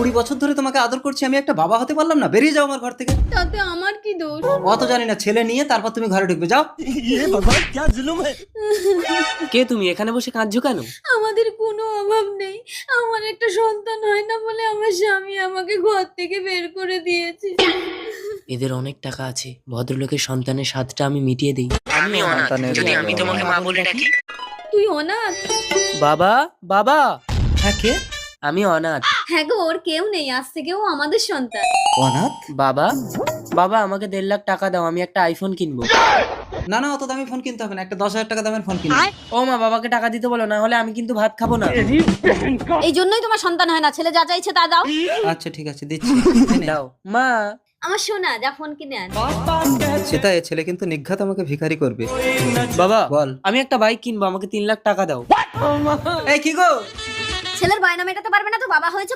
20 বছর ধরে তোমাকে আদর করছি, আমি একটা বাবা হতে পারলাম না? বেরিয়ে যাও আমার ঘর থেকে। তাতে আমার কি দোষ? অত জানি না, ছেলে নিয়ে তারপর তুমি ঘরে ঢুকবে, যাও। কে তুমি এখানে বসে কাঁদছো কেন? আমাদের কোনো অভাব নেই, আমার একটা সন্তান হয় না বলে আমার স্বামী আমাকে ঘর থেকে বের করে দিয়েছে। এদের অনেক টাকা আছে, ভদ্রলোকের সন্তানের স্বাদটা আমি মিটিয়ে দিই। আমি অনাথ, যদি আমি তোমাকে মা বলে ডাকি? তুই অনাথ? বাবা, বাবা, হ্যাঁ, কে? আমি অনাথ। হ্যাঁ গো, ওর কেউ নেই, আজ থেকে ও আমাদের সন্তান। অনাথ? বাবা, বাবা আমাকে 1.5 লাখ টাকা দাও, আমি একটা আইফোন কিনবো। না না, অত দামি ফোন কিনতে হবে না, একটা 10,000 টাকা দামের ফোন কিনবে। ও মা, বাবাকে টাকা দিতে বলো, না হলে আমি কিন্তু ভাত খাবো না। এই জন্যই তোমার সন্তান হয় না, ছেলে যা চাইছে তা দাও। আচ্ছা ঠিক আছে, দিচ্ছি। দাও মা। আমার সোনা, যা ফোন কিনে আন। সেটা, এ ছেলে কিন্তু নিঘাত আমাকে ভিখারি করবে। বাবা, বল। আমি একটা বাইক কিনবো, আমাকে 3 লাখ টাকা দাও। এই কি গো? ছেলের বায়না মেটাতে পারবে না তো বাবা হয়েছে?